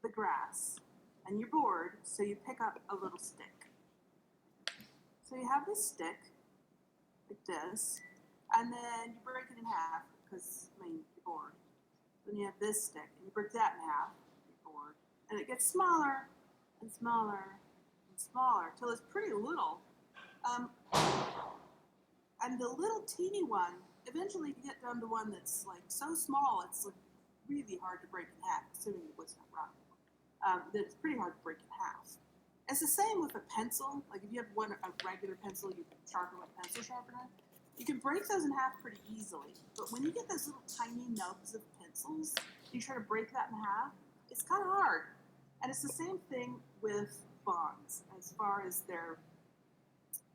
the grass and you're bored, so you pick up a little stick. So you have this stick, like this, and then you break it in half, because, I mean, you're bored. Then you have this stick, and you break that in half, you're bored. And it gets smaller, and smaller, and smaller, till it's pretty little. And the little teeny one, eventually you get down to one that's like so small, it's like really hard to break in half, assuming the wood's not rotten. That it's pretty hard to break in half. It's the same with a pencil. Like if you have a regular pencil you sharpen with a pencil sharpener, you can break those in half pretty easily. But when you get those little tiny nubs of pencils, you try to break that in half, it's kind of hard. And it's the same thing with bonds as far as their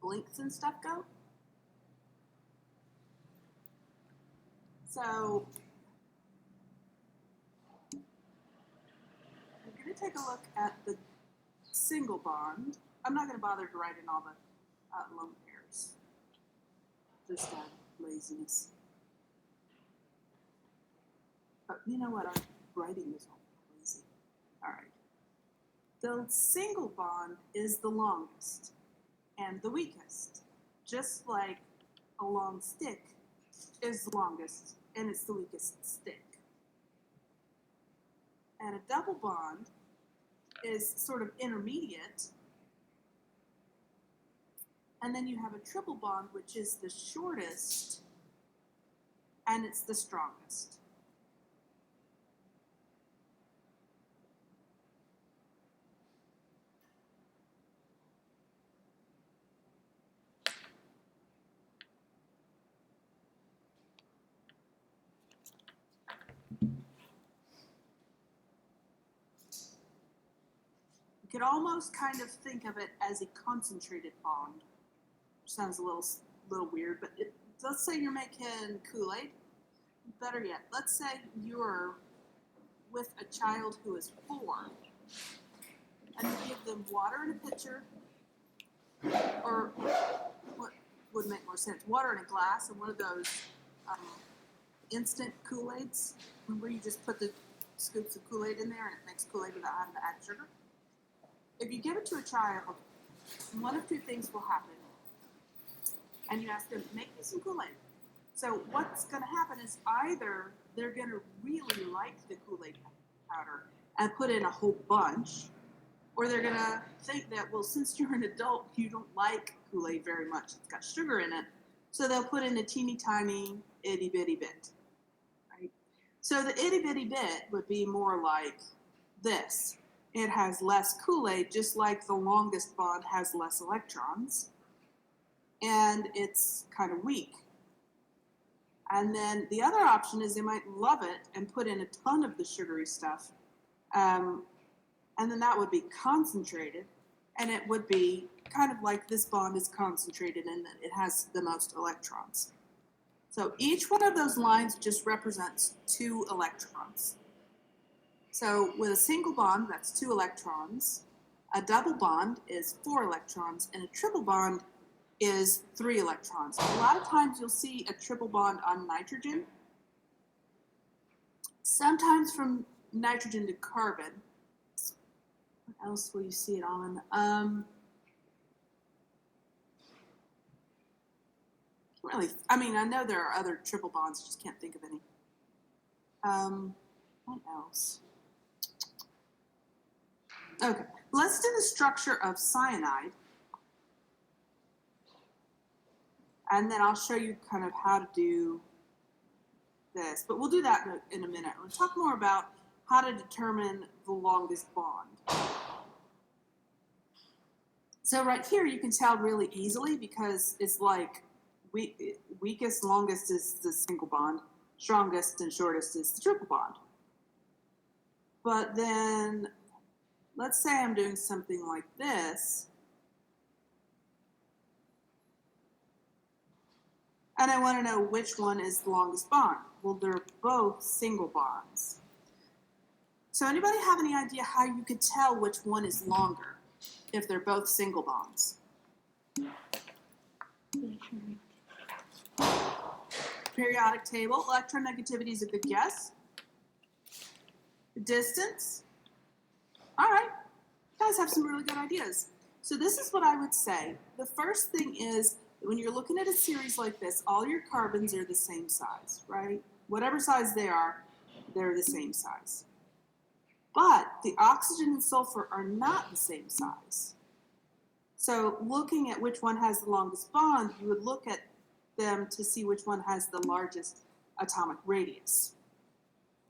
lengths and stuff go. So I'm going to take a look at the single bond. I'm not going to bother to write in all the lone pairs. Just laziness. But you know what? I'm writing this all lazy. All right. The single bond is the longest and the weakest. Just like a long stick is the longest and it's the weakest stick. And a double bond is sort of intermediate. And then you have a triple bond, which is the shortest and it's the strongest. You could almost kind of think of it as a concentrated bond, which sounds a little weird, but let's say you're making Kool-Aid. Better yet, let's say you're with a child who is 4, and you give them water in a pitcher, or what would make more sense, water in a glass, and one of those instant Kool-Aids, where you just put the scoops of Kool-Aid in there and it makes Kool-Aid without having to add sugar. If you give it to a child, one of two things will happen. And you ask them, make me some Kool-Aid. So what's going to happen is either they're going to really like the Kool-Aid powder and put in a whole bunch, or they're going to think that, well, since you're an adult, you don't like Kool-Aid very much. It's got sugar in it. So they'll put in a teeny tiny itty bitty bit. Right? So the itty bitty bit would be more like this. It has less Kool-Aid, just like the longest bond has less electrons. And it's kind of weak. And then the other option is they might love it and put in a ton of the sugary stuff. And then that would be concentrated. And it would be kind of like this bond is concentrated in that it has the most electrons. So each one of those lines just represents 2 electrons. So with a single bond, that's 2 electrons. A double bond is 4 electrons, and a triple bond is 3 electrons. A lot of times you'll see a triple bond on nitrogen. Sometimes from nitrogen to carbon. What else will you see it on? I know there are other triple bonds, just can't think of any. What else? Okay, let's do the structure of cyanide. And then I'll show you kind of how to do this. But we'll do that in a minute. We'll talk more about how to determine the longest bond. So right here you can tell really easily because it's like weakest, longest is the single bond, strongest and shortest is the triple bond. But then let's say I'm doing something like this. And I want to know which one is the longest bond. Well, they're both single bonds. So anybody have any idea how you could tell which one is longer if they're both single bonds? Periodic table. Electronegativity is a good guess. The distance. All right. You guys have some really good ideas. So this is what I would say. The first thing is when you're looking at a series like this, all your carbons are the same size, right? Whatever size they are, they're the same size. But the oxygen and sulfur are not the same size. So looking at which one has the longest bond, you would look at them to see which one has the largest atomic radius.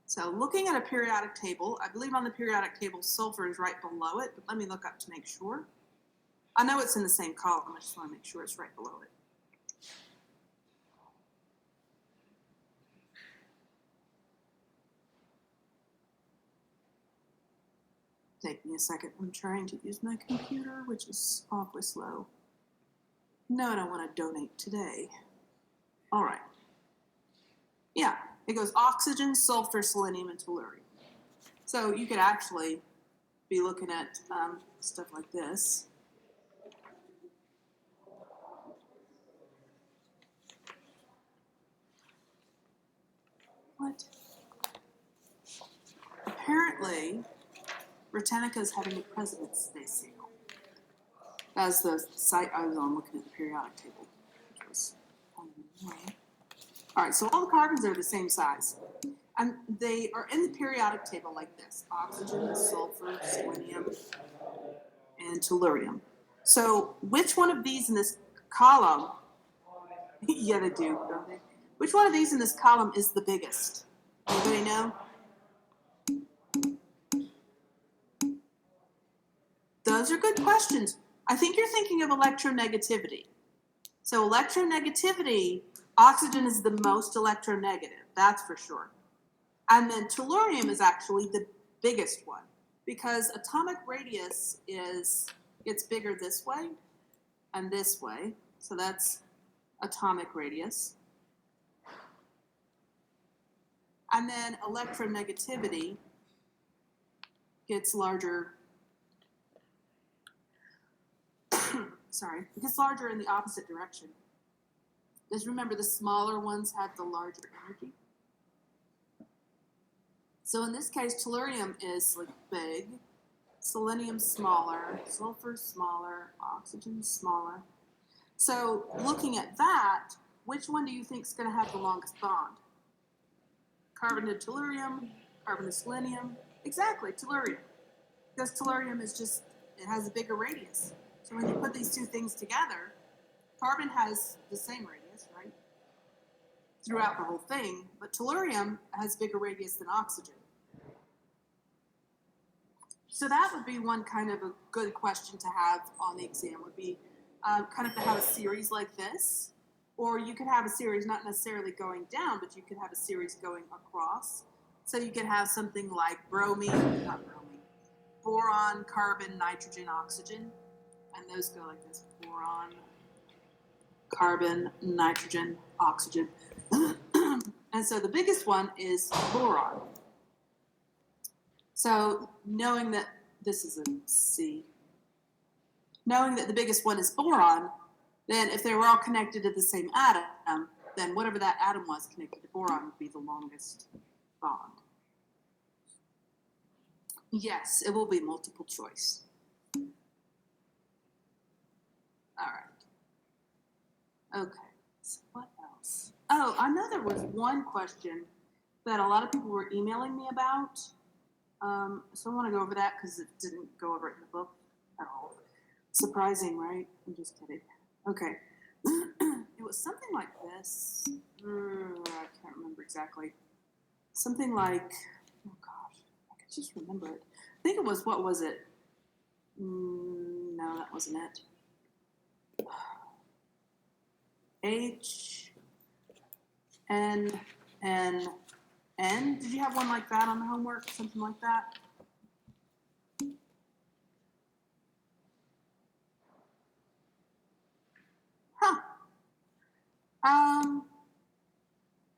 So looking at a periodic table, I believe on the periodic table sulfur is right below it, but let me look up to make sure. I know it's in the same column, I just want to make sure it's right below it. Take me a second, I'm trying to use my computer, which is awfully slow. No, I don't want to donate today. All right. Yeah, it goes oxygen, sulfur, selenium, and tellurium. So you could actually be looking at stuff like this. What? Apparently, Britannica is having a President's Day sale. That's the site I was on looking at the periodic table, which was all right, so all the carbons are the same size. And they are in the periodic table like this: oxygen, sulfur, selenium, and tellurium. So which one of these in this column, yeah they do, don't they? Which one of these in this column is the biggest? Anybody know? Those are good questions. I think you're thinking of electronegativity. So electronegativity, oxygen is the most electronegative, that's for sure. And then tellurium is actually the biggest one because atomic radius it's bigger this way and this way. So that's atomic radius. And then electronegativity gets larger. Sorry, it gets larger in the opposite direction. Just remember the smaller ones have the larger energy. So in this case, tellurium is like big, selenium smaller, sulfur smaller, oxygen smaller. So looking at that, which one do you think is going to have the longest bond? Carbon to tellurium, carbon to selenium? Exactly, tellurium. Because tellurium is just, it has a bigger radius. So when you put these two things together, carbon has the same radius, right? Throughout the whole thing, but tellurium has bigger radius than oxygen. So that would be one kind of a good question to have on the exam, would be kind of to have a series like this, or you could have a series not necessarily going down, but you could have a series going across. So you could have something like boron, carbon, nitrogen, oxygen, and those go like this: boron, carbon, nitrogen, oxygen. And so the biggest one is boron. So knowing that this is a C, knowing that the biggest one is boron, then if they were all connected to the same atom, then whatever that atom was connected to boron would be the longest bond. Yes, it will be multiple choice. All right. Okay, so what else? Oh, I know there was one question that a lot of people were emailing me about. So I want to go over that because it didn't go over it in the book at all. Surprising, right? I'm just kidding. Okay. It was something like this. I can't remember exactly. Something like, oh gosh, I could just remember it. I think it was, what was it? No, that wasn't it. H, N, N, N. Did you have one like that on the homework? Something like that? Huh.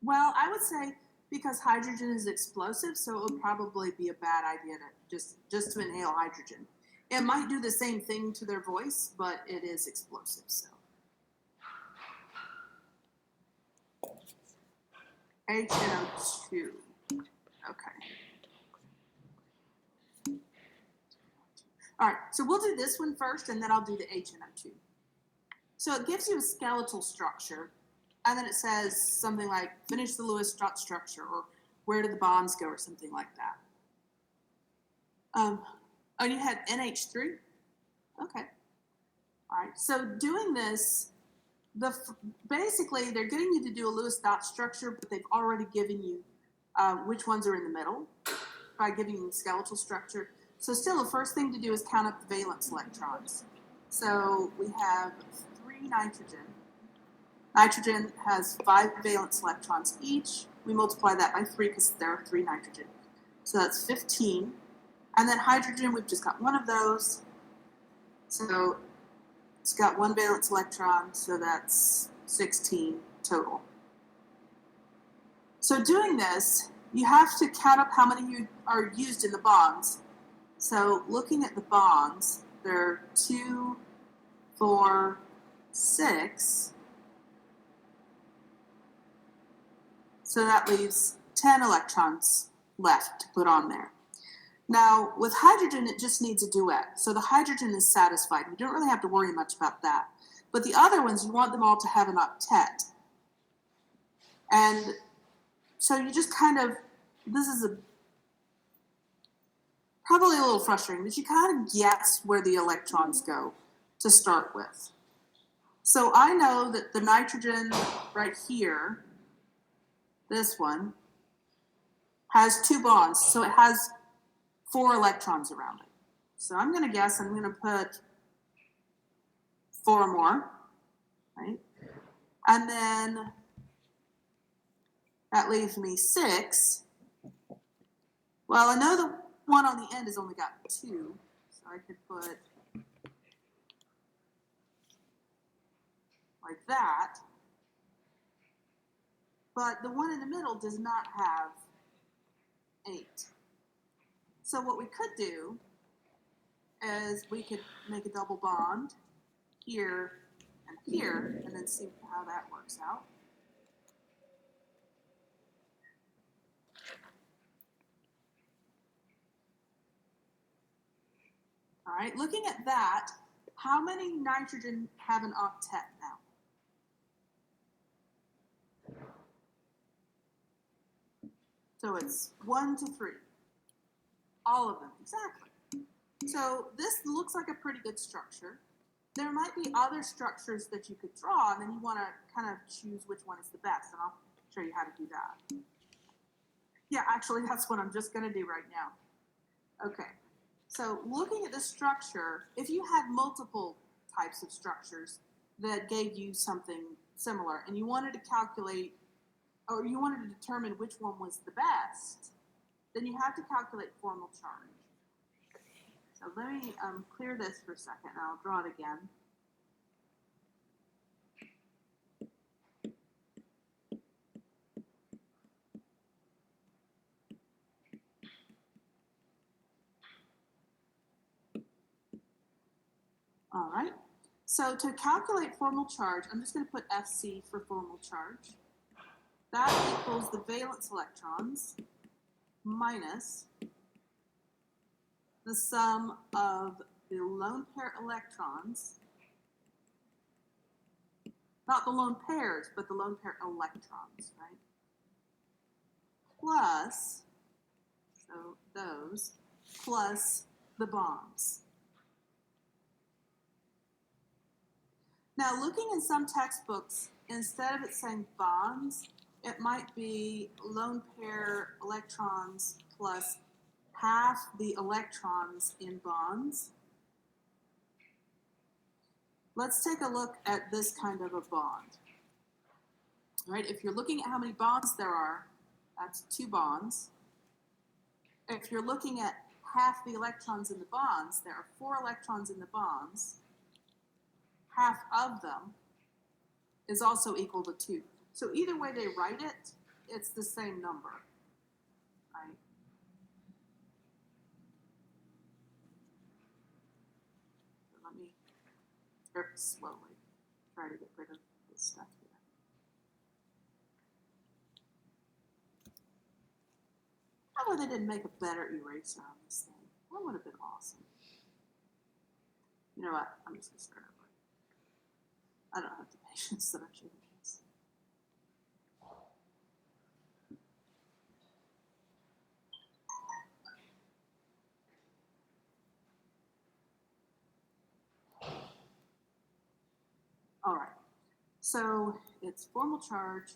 Well, I would say because hydrogen is explosive, so it would probably be a bad idea to just to inhale hydrogen. It might do the same thing to their voice, but it is explosive, so. HNO2. Okay. All right, so we'll do this one first, and then I'll do the HNO2. So it gives you a skeletal structure, and then it says something like, finish the Lewis dot structure, or where do the bonds go, or something like that. Oh, you had NH3? Okay. All right, so doing this, basically they're getting you to do a Lewis dot structure, but they've already given you which ones are in the middle by giving you the skeletal structure. So still, the first thing to do is count up the valence electrons. So we have 3 nitrogen. Nitrogen has 5 valence electrons each. We multiply that by 3 because there are 3 nitrogen. So that's 15. And then hydrogen, we've just got one of those. So it's got 1 valence electron, so that's 16 total. So doing this, you have to count up how many are used in the bonds. So looking at the bonds, there are 2, 4, 6. So that leaves 10 electrons left to put on there. Now, with hydrogen, it just needs a duet. So the hydrogen is satisfied. You don't really have to worry much about that. But the other ones, you want them all to have an octet. And so you just kind of, this is probably a little frustrating, but you kind of guess where the electrons go to start with. So I know that the nitrogen right here, this one, has 2 bonds. So it has 4 electrons around it. So I'm going to guess I'm going to put 4 more, right? And then that leaves me 6. Well, I know the one on the end has only got 2, so I could put like that. But the one in the middle does not have 8. So what we could do is we could make a double bond here and here, and then see how that works out. All right, looking at that, how many nitrogen have an octet now? So it's 1 to 3. All of them, exactly. So this looks like a pretty good structure. There might be other structures that you could draw, and then you want to kind of choose which one is the best, and I'll show you how to do that. Yeah, actually, that's what I'm just going to do right now. Okay, so looking at the structure, if you had multiple types of structures that gave you something similar, and you wanted to calculate, or you wanted to determine which one was the best, then you have to calculate formal charge. So let me clear this for a second, and I'll draw it again. All right, so to calculate formal charge, I'm just going to put FC for formal charge. That equals the valence electrons minus the sum of the lone pair electrons, not the lone pairs, but the lone pair electrons, right? Plus, so those, plus the bonds. Now, looking in some textbooks, instead of it saying bonds, it might be lone pair electrons plus half the electrons in bonds. Let's take a look at this kind of a bond. All right, if you're looking at how many bonds there are, that's 2 bonds. If you're looking at half the electrons in the bonds, there are 4 electrons in the bonds. Half of them is also equal to 2. So either way they write it, it's the same number, right? So let me very slowly try to get rid of this stuff here. How would they didn't make a better eraser on this thing? That would have been awesome. You know what? I'm just going to start over. I don't have the patience that I'm doing this. All right. So it's formal charge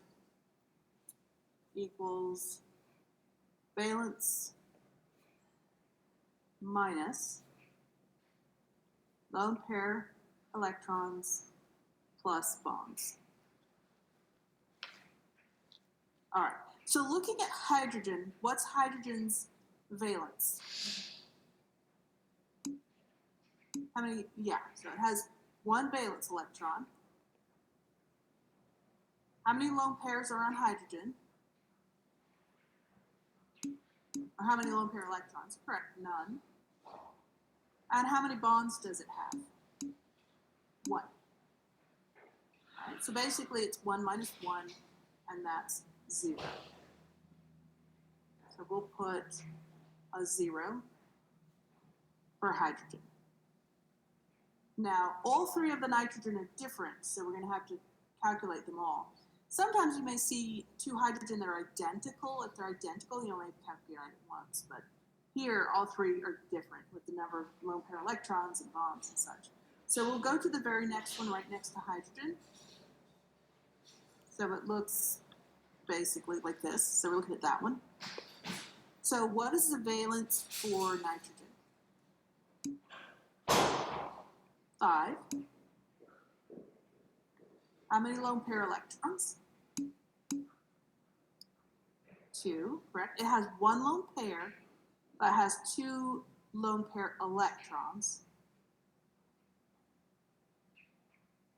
equals valence minus lone pair electrons plus bonds. All right, so looking at hydrogen, what's hydrogen's valence? How many? Yeah, so it has one valence electron. How many lone pairs are on hydrogen? Or how many lone pair electrons? Correct, none. And how many bonds does it have? One. All right, so basically it's 1 minus 1, and that's 0. So we'll put a 0 for hydrogen. Now, all three of the nitrogen are different, so we're going to have to calculate them all. Sometimes you may see two hydrogen that are identical. If they're identical, you only calculate it once, but here all three are different with the number of lone pair electrons and bonds and such. So we'll go to the very next one right next to hydrogen. So it looks basically like this. So we're looking at that one. So what is the valence for nitrogen? 5. How many lone pair electrons? 2, correct? It has one lone pair, but it has 2 lone pair electrons.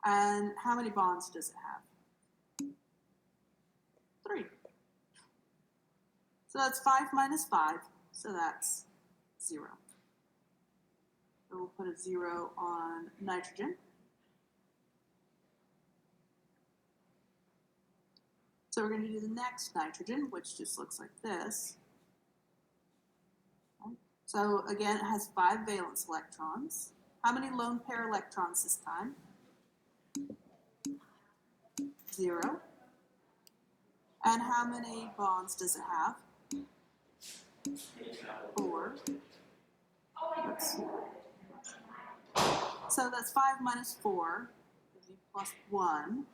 And how many bonds does it have? 3. So that's 5 minus 5, so that's 0. So we'll put a 0 on nitrogen. So we're going to do the next nitrogen, which just looks like this. Okay. So again, it has 5 valence electrons. How many lone pair electrons this time? 0. And how many bonds does it have? 4. Oops. So that's 5 minus 4, gives you plus 1.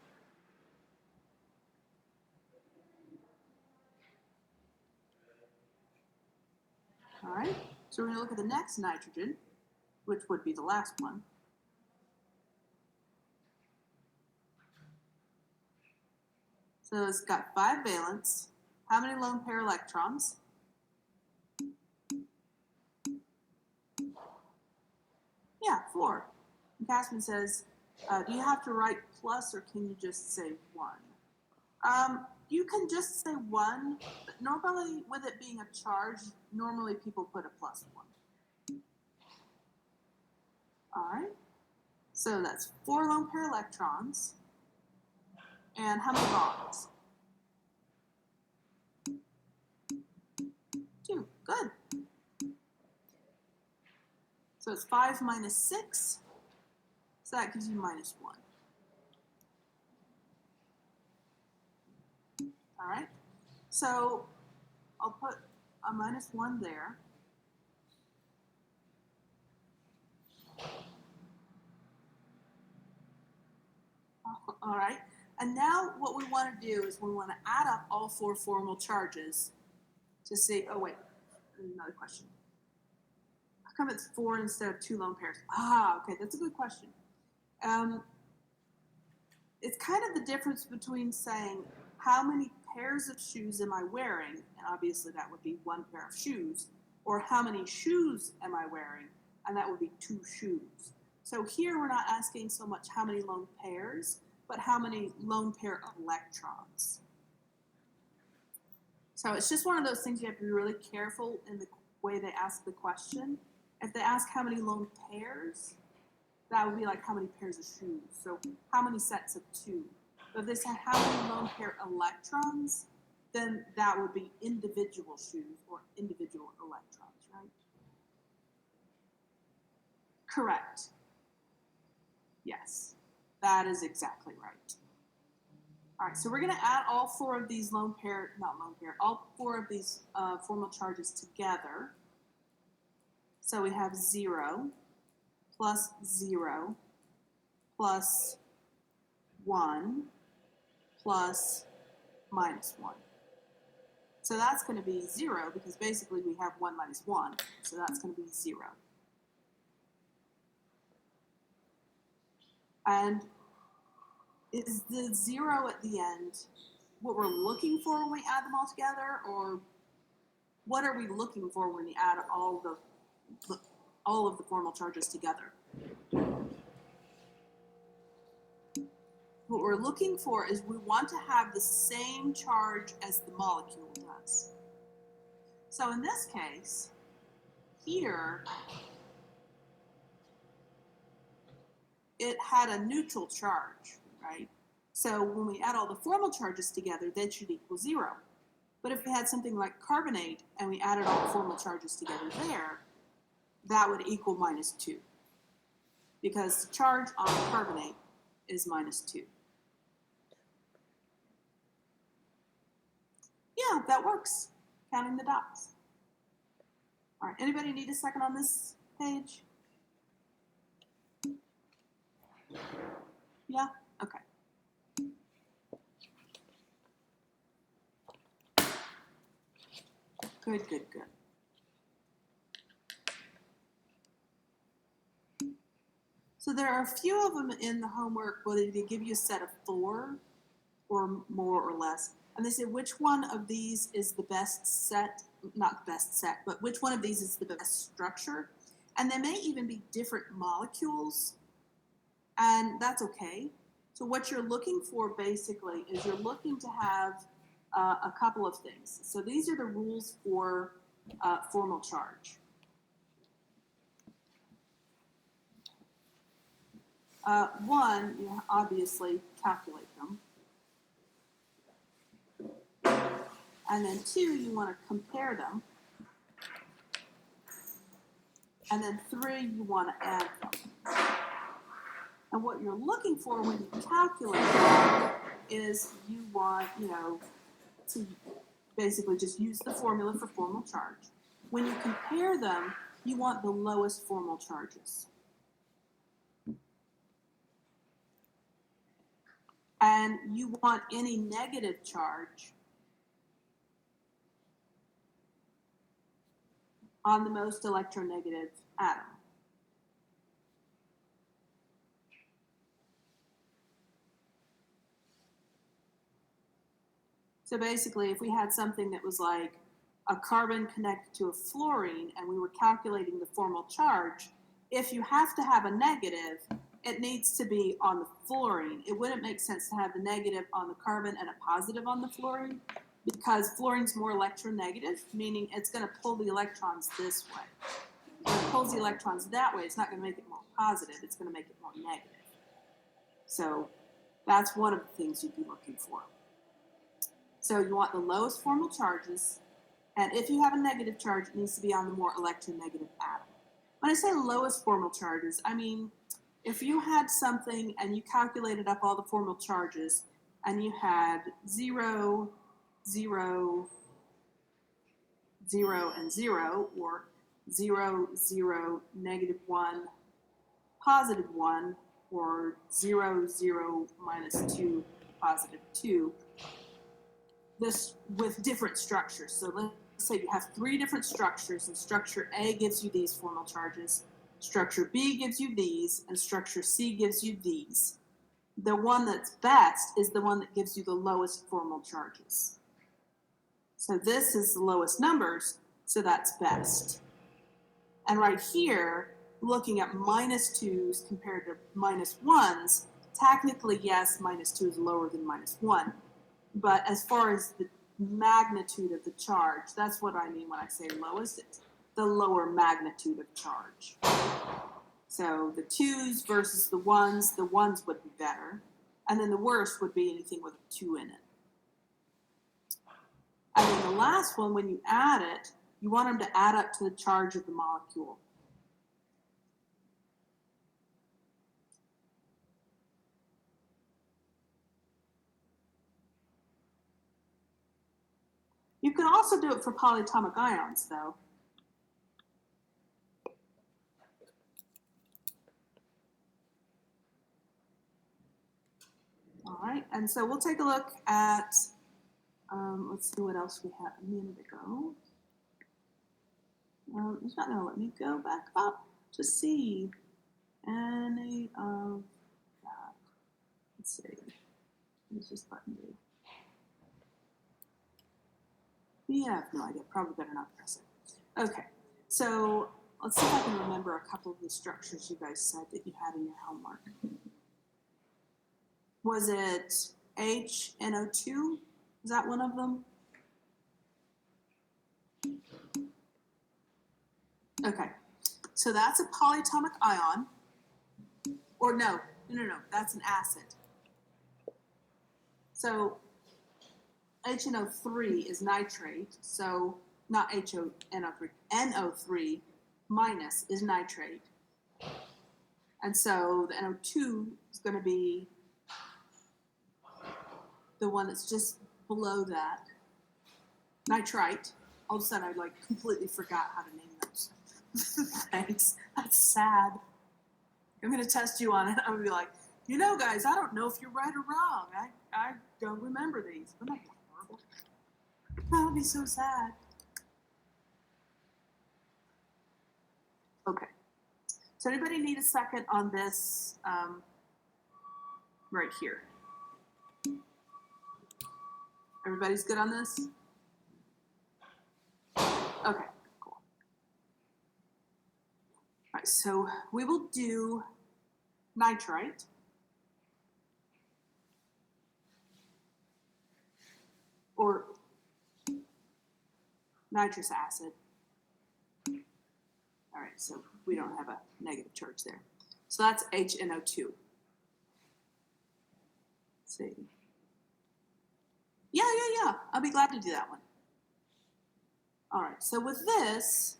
All right, so we're going to look at the next nitrogen, which would be the last one. So it's got 5 valence. How many lone pair electrons? Yeah, 4. And Casman says, do you have to write plus or can you just say 1? You can just say 1, but normally with it being a charge, normally people put a plus 1. All right, so that's 4 lone pair electrons. And how many bonds? 2, good. So it's 5 minus 6, so that gives you minus 1. All right, so I'll put a minus 1 there. All right, and now what we want to do is we want to add up all 4 formal charges to see, oh wait, another question. How come it's 4 instead of 2 lone pairs? Ah, okay, that's a good question. It's kind of the difference between saying how many pairs of shoes am I wearing, and obviously that would be 1 pair of shoes, or how many shoes am I wearing, and that would be 2 shoes. So here we're not asking so much how many lone pairs, but how many lone pair electrons. So it's just one of those things you have to be really careful in the way they ask the question. If they ask how many lone pairs, that would be like how many pairs of shoes. So how many sets of 2? But if they say how many lone pair electrons, then that would be individual shoes or individual electrons, right? Correct. Yes, that is exactly right. All right, so we're going to add all four of these all four of these formal charges together. So we have 0 plus 0 plus 1 plus minus 1. So that's going to be 0 because basically we have 1 minus 1. So that's going to be 0. And is the 0 at the end what we're looking for when we add them all together, or what are we looking for when we add all of the formal charges together? What we're looking for is we want to have the same charge as the molecule does. So in this case, here, it had a neutral charge, right? So when we add all the formal charges together, that should equal 0. But if we had something like carbonate and we added all the formal charges together there, that would equal minus 2. Because the charge on carbonate is minus 2. Yeah, that works. Counting the dots. All right, anybody need a second on this page? Yeah? Okay. Good, good, good. So there are a few of them in the homework where they give you a set of 4 or more or less. And they say which one of these is the best set, not the best set, but which one of these is the best structure. And they may even be different molecules, and that's okay. So what you're looking for basically is you're looking to have a couple of things. So these are the rules for formal charge. One, you obviously calculate them. And then 2, you want to compare them. And then 3, you want to add them. And what you're looking for when you calculate them is you want, to basically just use the formula for formal charge. When you compare them, you want the lowest formal charges. And you want any negative charge on the most electronegative atom. So basically, if we had something that was like a carbon connected to a fluorine and we were calculating the formal charge, if you have to have a negative, it needs to be on the fluorine. It wouldn't make sense to have the negative on the carbon and a positive on the fluorine, because fluorine's more electronegative, meaning it's going to pull the electrons this way. When it pulls the electrons that way, it's not going to make it more positive, it's going to make it more negative. So that's one of the things you'd be looking for. So you want the lowest formal charges, and if you have a negative charge, it needs to be on the more electronegative atom. When I say lowest formal charges, I mean if you had something and you calculated up all the formal charges and you had 0, 0, 0, and 0, or 0, 0, -1, +1, or 0, 0, -2, +2, this with different structures. So let's say you have 3 different structures, and structure A gives you these formal charges, structure B gives you these, and structure C gives you these. The one that's best is the one that gives you the lowest formal charges. So this is the lowest numbers, so that's best. And right here, looking at -2s compared to -1s, technically, yes, -2 is lower than -1. But as far as the magnitude of the charge, that's what I mean when I say lowest. It's the lower magnitude of charge. So the 2s versus the 1s would be better. And then the worst would be anything with a 2 in it. And then the last one, when you add it, you want them to add up to the charge of the molecule. You can also do it for polyatomic ions, though. All right, and so we'll take a look at, let's see what else we had a minute ago. It's not going to let me go back up to see any of that. Let's see. What does this button do? Yeah, I have no idea. Probably better not press it. Okay, so let's see if I can remember a couple of the structures you guys said that you had in your homework. Was it HNO2? Is that one of them? Okay, so that's a polyatomic ion. Or no, that's an acid. So HNO3 is nitrate, so not HNO3, NO3 minus is nitrate. And so the NO2 is going to be the one that's just below that, nitrite. All of a sudden, I completely forgot how to name those. Thanks. That's sad. I'm going to test you on it. I'm going to be like, guys, I don't know if you're right or wrong. I don't remember these. Wouldn't that be horrible? That would be so sad. Okay. So anybody need a second on this right here? Everybody's good on this? Okay, cool. All right, so we will do nitrite. Or nitrous acid. All right, so we don't have a negative charge there. So that's HNO2. Let's see. Yeah. I'll be glad to do that one. All right, so with this,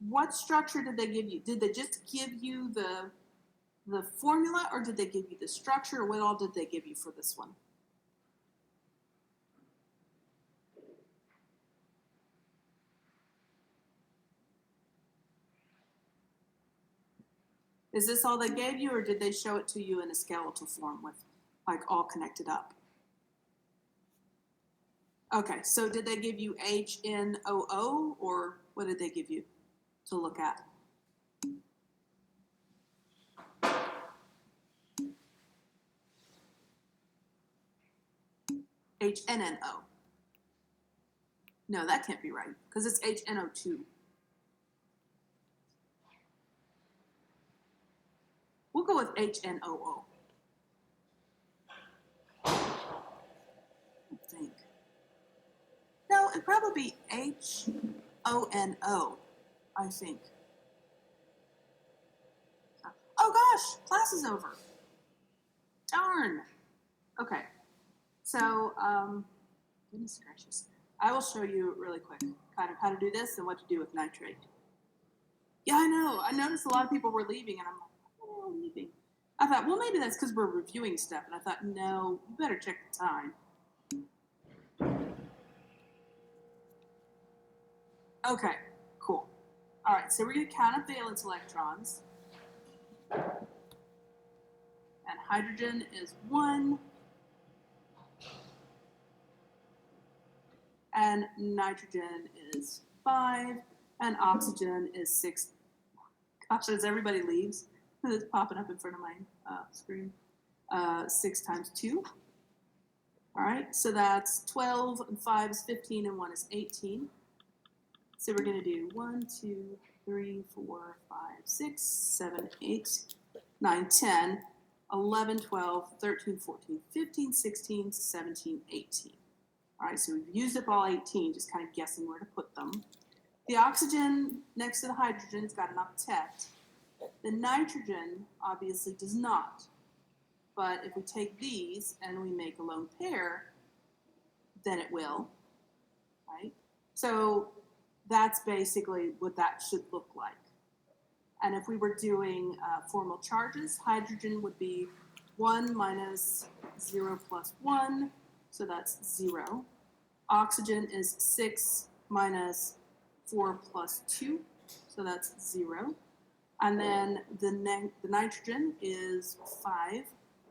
what structure did they give you? Did they just give you the formula, or did they give you the structure, or what all did they give you for this one? Is this all they gave you, or did they show it to you in a skeletal form with all connected up? Okay, so did they give you HNOO, or what did they give you to look at? HNNO. No, that can't be right, because it's HNO2. We'll go with HNOO. I think. No, it'd probably be HONO, I think. Oh gosh, class is over. Darn. Okay. So, goodness gracious. I will show you really quick kind of how to do this and what to do with nitrate. Yeah, I know. I noticed a lot of people were leaving, and I'm like, oh, I'm leaving. I thought, well, maybe that's because we're reviewing stuff. And I thought, no, you better check the time. Okay, cool. All right, so we're going to count up valence electrons. And hydrogen is 1. And nitrogen is 5. And oxygen is 6. Gosh, as everybody leaves, it's popping up in front of my screen. 6 times 2. All right, so that's 12, and 5 is 15, and 1 is 18. So we're going to do 1, 2, 3, 4, 5, 6, 7, 8, 9, 10, 11, 12, 13, 14, 15, 16, 17, 18. All right, so we've used up all 18, just kind of guessing where to put them. The oxygen next to the hydrogen's got an octet. The nitrogen obviously does not. But if we take these and we make a lone pair, then it will, right? So that's basically what that should look like. And if we were doing formal charges, hydrogen would be 1 minus 0 plus 1, so that's 0. Oxygen is 6 minus 4 plus 2, so that's 0. And then the nitrogen is 5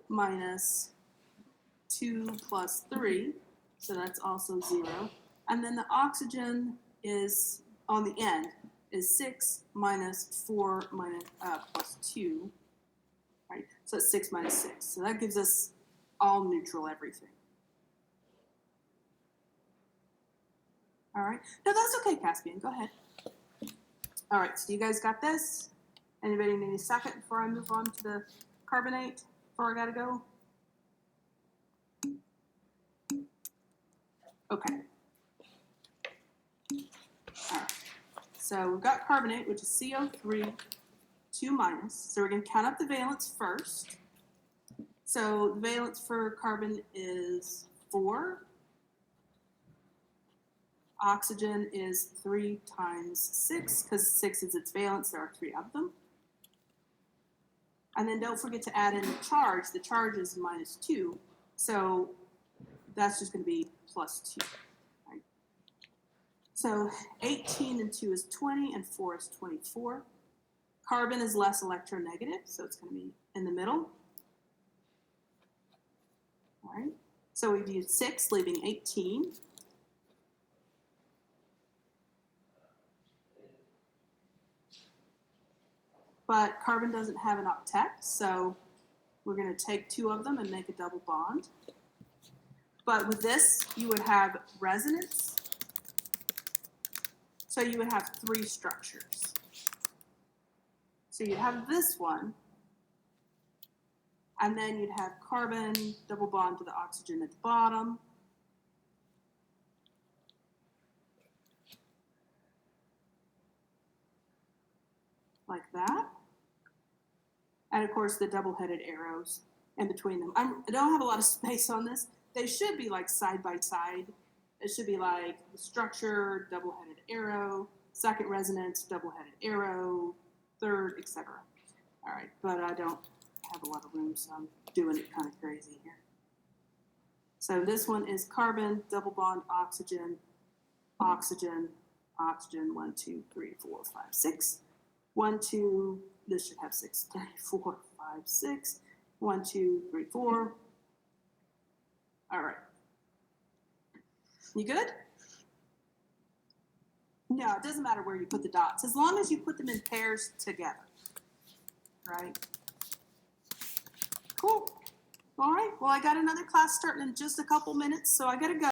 minus 2 plus 3, so that's also 0. And then the oxygen is, on the end, is 6 minus 4 plus 2, right? So it's 6 minus 6. So that gives us all neutral everything. All right. No, that's okay, Caspian. Go ahead. All right, so you guys got this? Anybody need a second before I move on to the carbonate? Before I gotta go? Okay. All right. So we've got carbonate, which is CO3, 2 minus. So we're going to count up the valence first. So the valence for carbon is 4. Oxygen is 3 times 6, because 6 is its valence. There are 3 of them. And then don't forget to add in the charge. The charge is minus 2. So that's just going to be plus 2. Right? So 18 and 2 is 20, and 4 is 24. Carbon is less electronegative, so it's going to be in the middle. All right. So we've used 6, leaving 18. But carbon doesn't have an octet, so we're going to take 2 of them and make a double bond. But with this, you would have resonance. So you would have 3 structures. So you have this one, and then you'd have carbon, double bond to the oxygen at the bottom. Like that. And of course the double-headed arrows in between them. I don't have a lot of space on this. They should be like side by side. It should be like the structure, double-headed arrow, second resonance, double-headed arrow, third, etc. All right, but I don't have a lot of room, so I'm doing it kind of crazy here. So this one is carbon, double bond, oxygen, oxygen, oxygen, 1, 2, 3, 4, 5, 6. 1, 2, this should have 6, 3, 4, 5, 6. 1, 2, 3, 4. All right. You good? No, it doesn't matter where you put the dots, as long as you put them in pairs together. Right? Cool. All right. Well, I got another class starting in just a couple minutes, so I got to go.